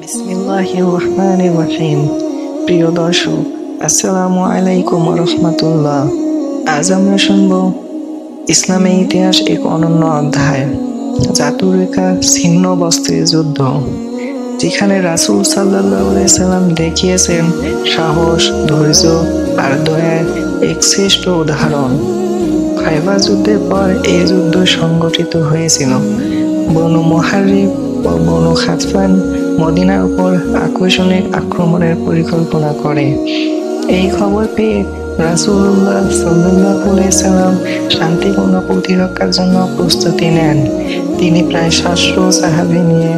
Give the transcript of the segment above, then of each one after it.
বিসমিল্লাহির রহমানির রহিম। প্রিয় দর্শক, আসসালামু আলাইকুম ওয়া রাহমাতুল্লাহ। আজ আমরা শুনব ইসলামের ইতিহাস এক অনন্য অধ্যায়, জাতুরেখা ছিন্ন বস্ত্রের যুদ্ধ, যেখানে রাসূল সাল্লাল্লাহু আলাইহি সাল্লাম দেখিয়েছেন সাহস, ধৈর্য আর দয়ার এক শ্রেষ্ঠ উদাহরণ। খায়বার যুদ্ধের পর এই যুদ্ধ সংগঠিত হয়েছিল। বনু মুহারিব ও বনু গাতফান মদিনার উপর আকস্মিক আক্রমণের পরিকল্পনা করে। এই খবর পেয়ে রাসূলুল্লাহ সাল্লাল্লাহু আলাইহি সাল্লাম শান্তিপূর্ণ প্রতিরক্ষার জন্য প্রস্তুতি নেন। তিনি প্রায় 700 সাহাবী নিয়ে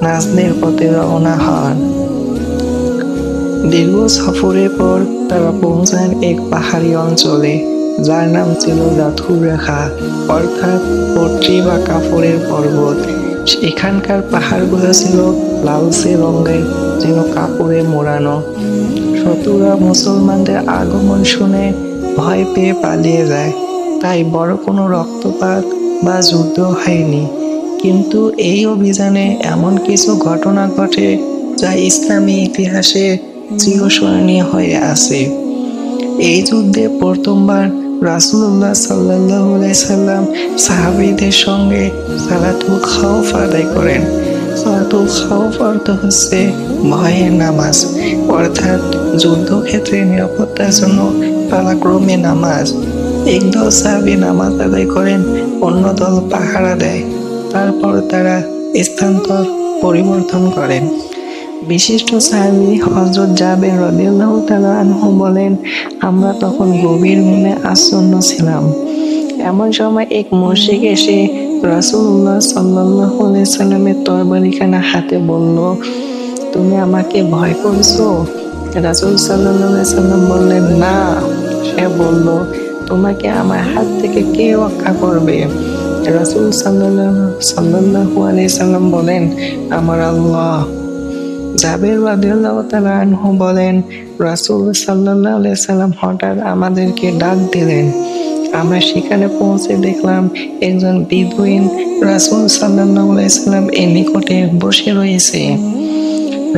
নাজদের পথে রওনা হন। দীর্ঘ সফরের পর তারা পৌঁছান এক পাহাড়ি অঞ্চলে, যার নাম ছিল জাতুরেখা, অর্থাৎ পট্রি বা কাপড়ের পর্বত। এখানকার পাহাড়গুলো ছিল লালচে রঙের, যেন কাপড়ে মোড়ানো। শত্রুরা মুসলমানদের আগমন শুনে ভয় পেয়ে পালিয়ে যায়, তাই বড় কোনো রক্তপাত বা যুদ্ধ হয়নি। কিন্তু এই অভিযানে এমন কিছু ঘটনা ঘটে যা ইসলামী ইতিহাসে চিরস্মরণীয় হয়ে আছে। এই যুদ্ধে প্রথমবার রাসূলুল্লাহ সাল্লাল্লাহু আলাইহি সাল্লাম সাহাবীদের সঙ্গে সালাতুল খাউফ আদায় করেন। সালাতুল খাউফ অর্থ হচ্ছে ভয়ের নামাজ, অর্থাৎ যুদ্ধক্ষেত্রে নিরাপত্তার জন্য পালাক্রমে নামাজ। একদল সাহাবী নামাজ আদায় করেন, অন্য দল পাহারা দেয়। তারপর তারা স্থানান্তর পরিবর্তন করেন। বিশিষ্ট সাহাবী হযরত জাবের রাদিয়াল্লাহু তাআলা আনহু বলেন, আমরা তখন গভীর ঘুমে আচ্ছন্ন ছিলাম। এমন সময় এক মুশরিক এসে রাসূলুল্লাহ সাল্লাল্লাহু আলাইহি সাল্লামের তরবারিখানা হাতে বলল, তুমি আমাকে ভয় করছো? রাসূল সাল্লাল্লাহু আলাইহি সাল্লাম বললেন, না। সে বলল, তোমাকে আমার হাত থেকে কে রক্ষা করবে? রাসূল সাল্লাল্লাহু আলাইহি সাল্লাম বলেন, আমার আল্লাহ। জাবের রাদিয়াল্লাহু তাআলা আনহু বলেন, রাসূল সাল্লাল্লাহু আলাইহি সাল্লাম হঠাৎ আমাদেরকে ডাক দিলেন। আমরা সেখানে পৌঁছে দেখলাম একজন বেদুইন রাসূল সাল্লাল্লাহু আলাইহি সাল্লাম এর নিকটে বসে রয়েছে।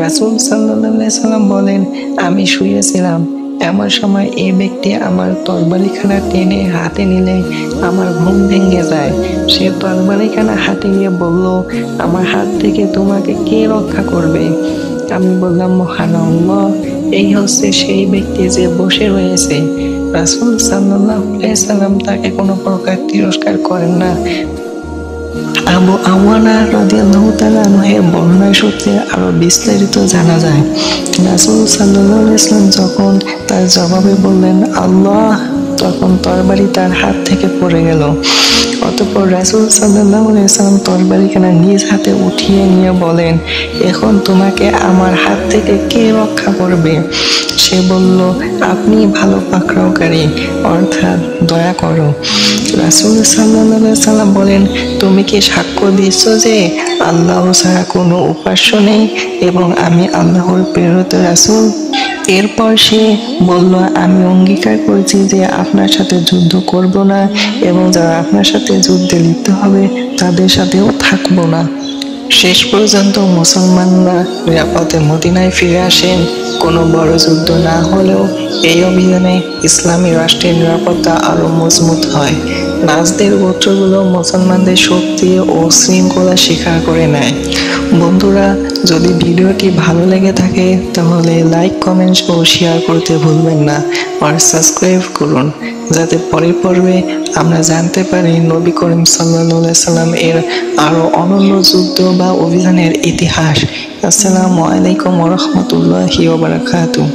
রাসূল সাল্লাল্লাহু আলাইহি সাল্লাম বলেন, আমি শুয়েছিলাম। এমন সময় এই ব্যক্তি আমার তরবারিখানা টেনে হাতে নিলে আমার ঘুম ভেঙে যায়। সে তরবারিখানা হাতে নিয়ে বলল, আমার হাত থেকে তোমাকে কে রক্ষা করবে? আমি বললাম, মহান আল্লাহ। এই হচ্ছে সেই ব্যক্তি যে বসে রয়েছে। রাসূল সাল্লাল্লাহু আলাইহি সাল্লাম তাকে কোনো প্রকার তিরস্কার করেন না। আবু আওয়ানা রাদিয়াল্লাহু তাআলা আনহুর বর্ণনা সূত্রে আরো বিস্তারিত জানা যায়। রাসূল সাল্লাল্লাহু আলাইহি সাল্লাম যখন তার জবাবে বললেন আল্লাহ, তখন তরবারি তার হাত থেকে পড়ে গেল। অতঃপর রাসূল সাল্লাল্লাহু আলাইহি সাল্লাম তরবারিখানা নিজ হাতে উঠিয়ে নিয়ে বলেন, এখন তোমাকে আমার হাত থেকে কে রক্ষা করবে? সে বলল, আপনি ভালো পাকড়াওকারী, অর্থাৎ দয়া করো। রাসূল সাল্লাল্লাহু আলাইহি সাল্লাম বলেন, তুমি কি সাক্ষ্য দিচ্ছ যে আল্লাহ ছাড়া কোনো উপাস্য নেই এবং আমি আল্লাহর প্রেরিত রাসূল? এরপর সে বলল, আমি অঙ্গীকার করছি যে আপনার সাথে যুদ্ধ করব না এবং যারা আপনার সাথে যুদ্ধে লিপ্ত হবে তাদের সাথেও থাকব না। শেষ পর্যন্ত মুসলমানরা নিরাপদে মদিনায় ফিরে আসেন। কোনো বড় যুদ্ধ না হলেও এই অভিযানে ইসলামী রাষ্ট্রের নিরাপত্তা আরো মজবুত হয়। নাজদের গোত্রগুলো মুসলমানদের শক্তি ও শৃঙ্খলা স্বীকার করে নেয়। বন্ধুরা, যদি ভিডিওটি ভালো লেগে থাকে তাহলে লাইক, কমেন্ট ও শেয়ার করতে ভুলবেন না, আর সাবস্ক্রাইব করুন, যাতে পরের পর্বে আমরা জানতে পারি নবী করিম সাল্লাল্লাহু আলাইহি সাল্লাম এর আরো অনন্য যুদ্ধ বা অভিযানের ইতিহাস। আসসালামু আলাইকুম ওয়া রাহমাতুল্লাহি ওয়া বারাকাতুহু।